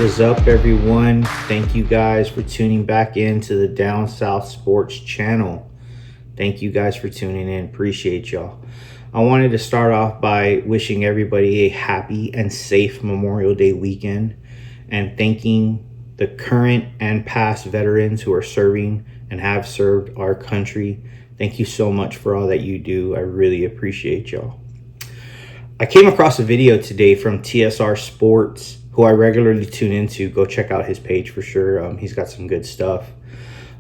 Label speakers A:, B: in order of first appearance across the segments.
A: is up, everyone? Thank you guys for tuning back into the Down South Sports channel. Thank you guys for tuning in. Appreciate y'all. I wanted to start off by wishing everybody a happy and safe Memorial Day weekend and thanking the current and past veterans who are serving and have served our country. Thank you so much for all that you do. I really appreciate y'all. I came across a video today from TSR Sports, who I regularly tune into. Go check out his page for sure. He's got some good stuff.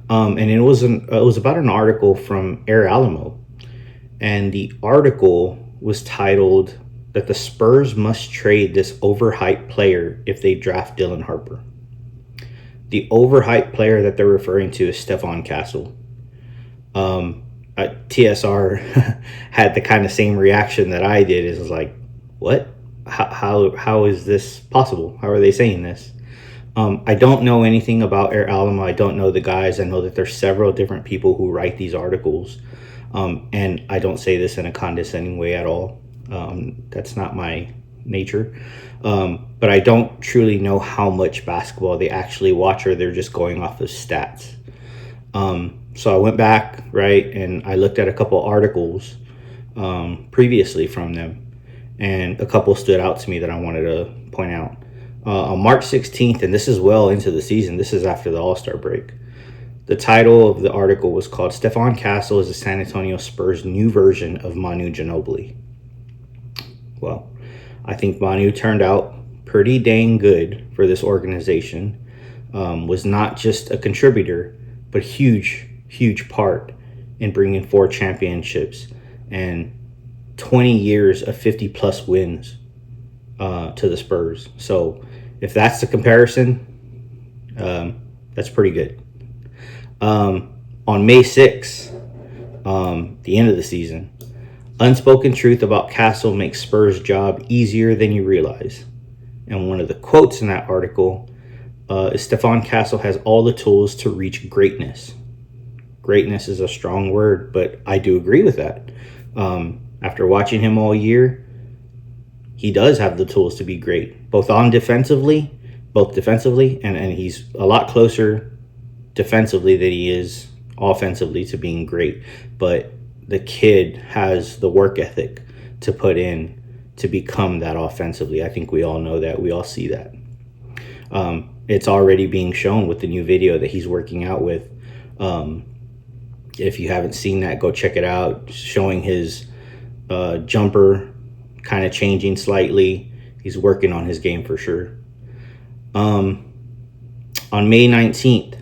A: And it was about an article from Air Alamo. And the article was titled that the Spurs must trade this overhyped player if they draft Dylan Harper. The overhyped player that they're referring to is Stephon Castle. TSR had the kind of same reaction that I did. Is like, what? How is this possible? How are they saying this? I don't know anything about Air Alamo. I don't know the guys. I know that there's several different people who write these articles. And I don't say this in a condescending way at all. That's not my nature. But I don't truly know how much basketball they actually watch, or they're just going off of stats. So I went back, right, and I looked at a couple articles previously from them, and a couple stood out to me that I wanted to point out. On March 16th, and this is well into the season, this is after the All-Star break, the title of the article was called "Stephon Castle is the San Antonio Spurs' new version of Manu Ginobili." Well, I think Manu turned out pretty dang good for this organization. Was not just a contributor, but huge part in bringing 4 championships and 20 years of 50 plus wins to the Spurs. So if that's the comparison, that's pretty good. On May 6th, the end of the season, unspoken truth about Castle makes Spurs' job easier than you realize. And one of the quotes in that article is Stephon Castle has all the tools to reach greatness. Greatness is a strong word, but I do agree with that. After watching him all year, he does have the tools to be great, both defensively, and he's a lot closer defensively than he is offensively to being great. But the kid has the work ethic to put in to become that offensively. I think we all know that. We all see that. It's already being shown with the new video that he's working out with. If you haven't seen that, go check it out. Showing his jumper kind of changing slightly. He's working on his game for sure. On May 19th,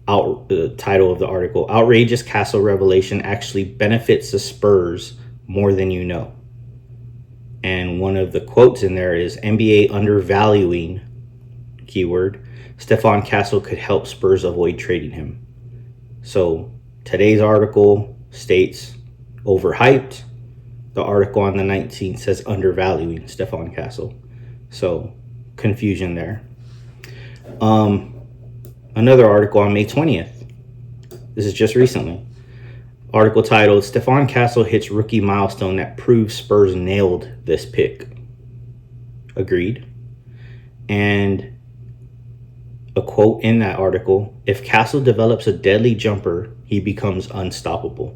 A: the title of the article, "Outrageous Castle Revelation Actually Benefits the Spurs More Than You Know." And one of the quotes in there is, "NBA undervaluing," keyword, "Stephon Castle could help Spurs avoid trading him." So today's article states overhyped. The article on the 19th says undervaluing Stephon Castle. So confusion there. Another article on May 20th. This is just recently. Article titled, "Stephon Castle hits rookie milestone that proves Spurs nailed this pick." Agreed. And a quote in that article, "If Castle develops a deadly jumper, he becomes unstoppable."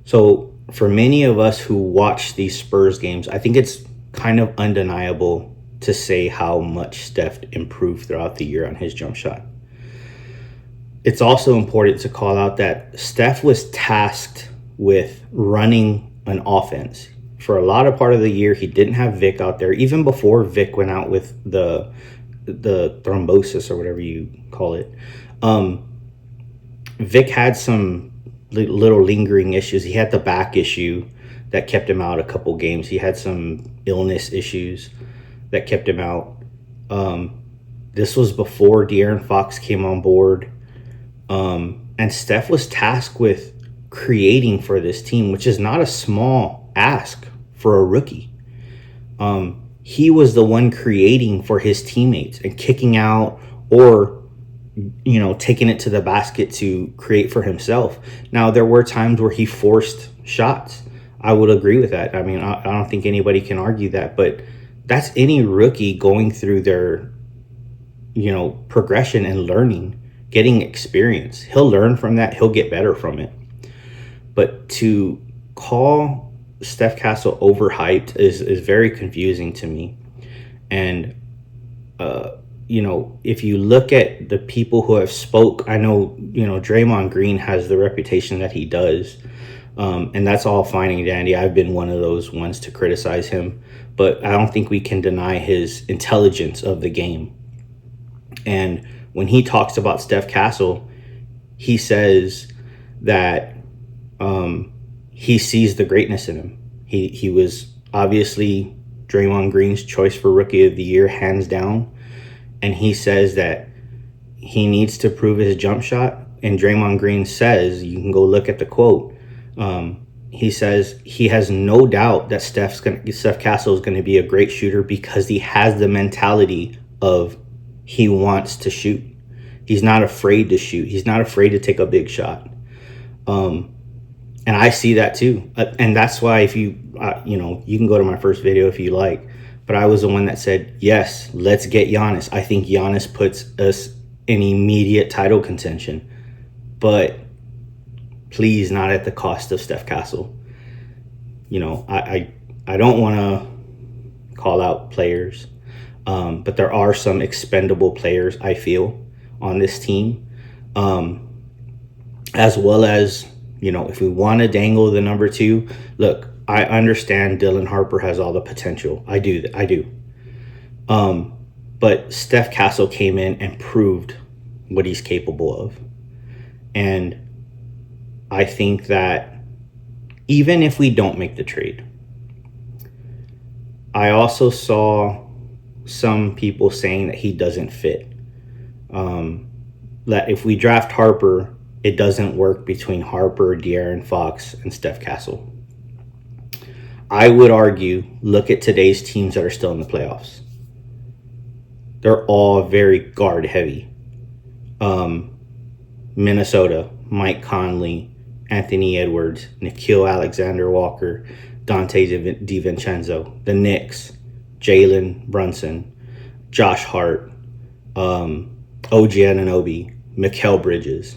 A: So for many of us who watch these Spurs games, I think it's kind of undeniable to say how much Steph improved throughout the year on his jump shot. It's also important to call out that Steph was tasked with running an offense. For a lot of part of the year, he didn't have Vic out there. Even before Vic went out with the thrombosis or whatever you call it, Vic had some little lingering issues. He had the back issue that kept him out a couple games. He had some illness issues that kept him out. This was before De'Aaron Fox came on board. And Steph was tasked with creating for this team, which is not a small ask for a rookie. He was the one creating for his teammates and kicking out or, taking it to the basket to create for himself. Now, there were times where he forced shots. I would agree with that. I mean, I don't think anybody can argue that, but That's any rookie going through their, progression and learning, getting experience. He'll learn from that. He'll get better from it. But to call Steph Castle overhyped is very confusing to me. And, if you look at the people who have spoke, I know, Draymond Green has the reputation that he does. And that's all fine and dandy. I've been one of those ones to criticize him, but I don't think we can deny his intelligence of the game. And when he talks about Steph Castle, he says that he sees the greatness in him. He was obviously Draymond Green's choice for Rookie of the Year, hands down. And he says that he needs to prove his jump shot. And Draymond Green says, you can go look at the quote. He says he has no doubt that Steph Castle is going to be a great shooter because he has the mentality of he wants to shoot. He's not afraid to shoot. He's not afraid to take a big shot. And I see that too. And that's why if you can go to my first video if you like, but I was the one that said, yes, let's get Giannis. I think Giannis puts us in immediate title contention, but please not at the cost of Steph Castle. I don't want to call out players, but there are some expendable players, I feel, on this team. As well as, if we want to dangle the number 2, look, I understand Dylan Harper has all the potential. I do. But Steph Castle came in and proved what he's capable of. And I think that even if we don't make the trade, I also saw some people saying that he doesn't fit. That if we draft Harper, it doesn't work between Harper, De'Aaron Fox, and Steph Castle. I would argue, look at today's teams that are still in the playoffs. They're all very guard heavy. Minnesota, Mike Conley, Anthony Edwards, Nickeil Alexander-Walker, Dante DiVincenzo. The Knicks, Jalen Brunson, Josh Hart, OG Anunoby, Mikal Bridges.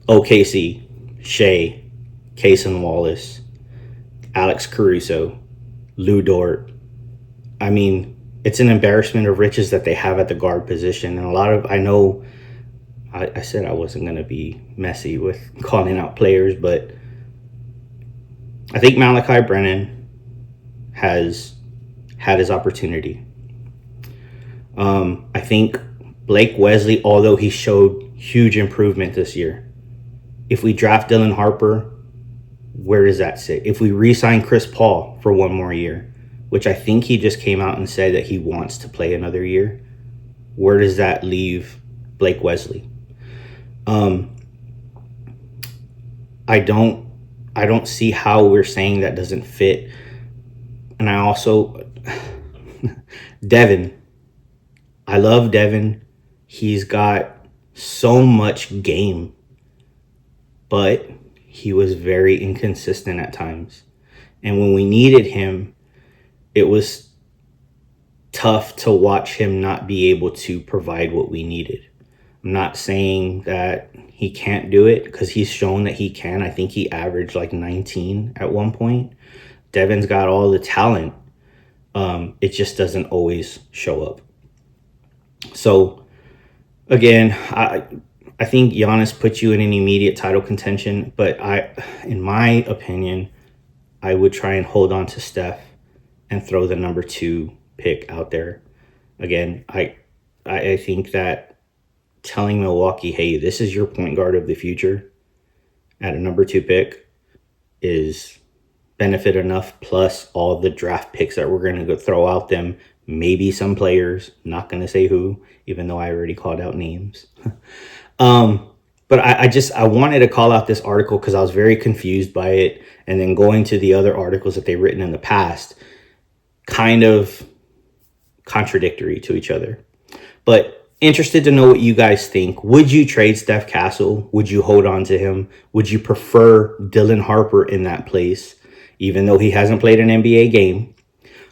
A: OKC, Shea, Cason Wallace, Alex Caruso, Lou Dort. I mean, it's an embarrassment of riches that they have at the guard position. And I said I wasn't going to be messy with calling out players, but I think Malachi Brennan has had his opportunity. I think Blake Wesley, although he showed huge improvement this year, if we draft Dylan Harper, where does that sit? If we re-sign Chris Paul for one more year, which I think he just came out and said that he wants to play another year, where does that leave Blake Wesley? I don't see how we're saying that doesn't fit. And I also, Devin, I love Devin. He's got so much game, but he was very inconsistent at times. And when we needed him, it was tough to watch him not be able to provide what we needed. I'm not saying that he can't do it, because he's shown that he can. I think he averaged like 19 at one point. Devin's got all the talent. It just doesn't always show up. So, again, I think Giannis puts you in an immediate title contention, but in my opinion, I would try and hold on to Steph and throw the number 2 pick out there. Again, I think that telling Milwaukee, hey, this is your point guard of the future at a number 2 pick is benefit enough, plus all the draft picks that we're going to go throw out them, maybe some players, not going to say who, even though I already called out names. But I wanted to call out this article because I was very confused by it, and then going to the other articles that they've written in the past, kind of contradictory to each other. But interested to know what you guys think. Would you trade Steph Castle? Would you hold on to him? Would you prefer Dylan Harper in that place, even though he hasn't played an NBA game?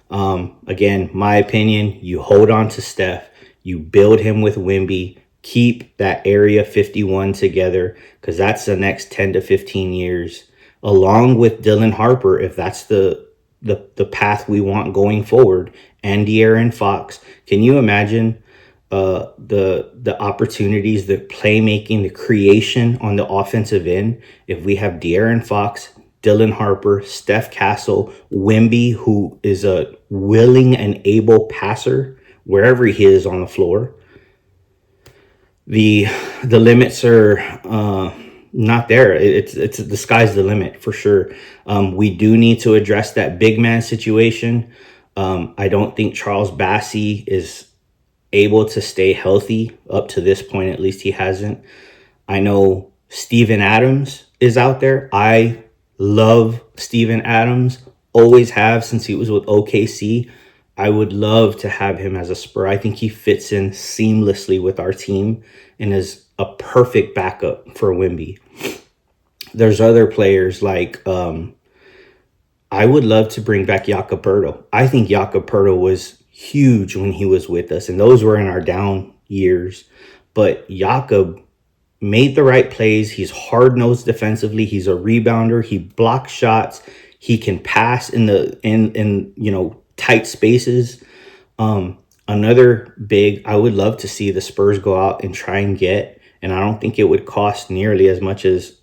A: Again, my opinion, you hold on to Steph, you build him with Wemby, keep that Area 51 together, because that's the next 10 to 15 years, along with Dylan Harper, if that's the path we want going forward, and De'Aaron Fox. Can you imagine the opportunities, the playmaking, the creation on the offensive end if we have De'Aaron Fox, Dylan Harper, Steph Castle, Wemby, who is a willing and able passer wherever he is on the floor? The limits are not there. It's the sky's the limit for sure. We do need to address that big man situation. I don't think Charles Bassey is able to stay healthy up to this point. At least he hasn't. I know Steven Adams is out there. I love Steven Adams. Always have since he was with OKC. I would love to have him as a Spur. I think he fits in seamlessly with our team and is a perfect backup for Wemby. There's other players like I would love to bring back Jakob Poeltl. I think Jakob Poeltl was huge when he was with us, and those were in our down years. But Jakob made the right plays. He's hard-nosed defensively. He's a rebounder. He blocks shots. He can pass in tight spaces. Another big I would love to see the Spurs go out and try and get, and I don't think it would cost nearly as much as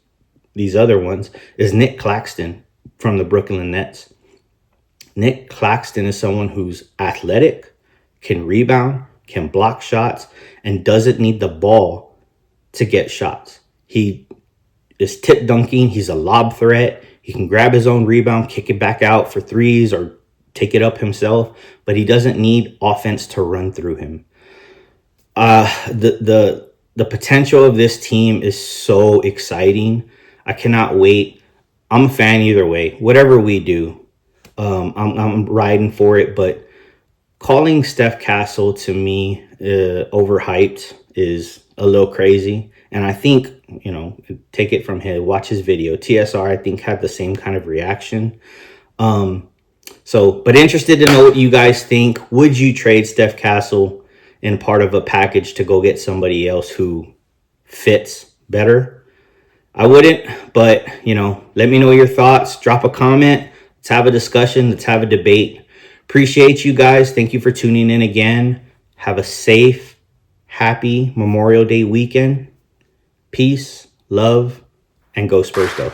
A: these other ones, is Nick Claxton from the Brooklyn Nets. Nick Claxton is someone who's athletic, can rebound, can block shots, and doesn't need the ball to get shots. He is tip dunking. He's a lob threat. He can grab his own rebound, kick it back out for threes, or take it up himself, but he doesn't need offense to run through him. The potential of this team is so exciting. I cannot wait. I'm a fan either way. Whatever we do, I'm riding for it. But calling Steph Castle to me overhyped is a little crazy. And I think, take it from him. Watch his video. TSR, I think, had the same kind of reaction. But interested to know what you guys think. Would you trade Steph Castle in part of a package to go get somebody else who fits better? I wouldn't, but, let me know your thoughts. Drop a comment. Let's have a discussion. Let's have a debate. Appreciate you guys. Thank you for tuning in again. Have a safe, happy Memorial Day weekend. Peace, love, and go Spurs go.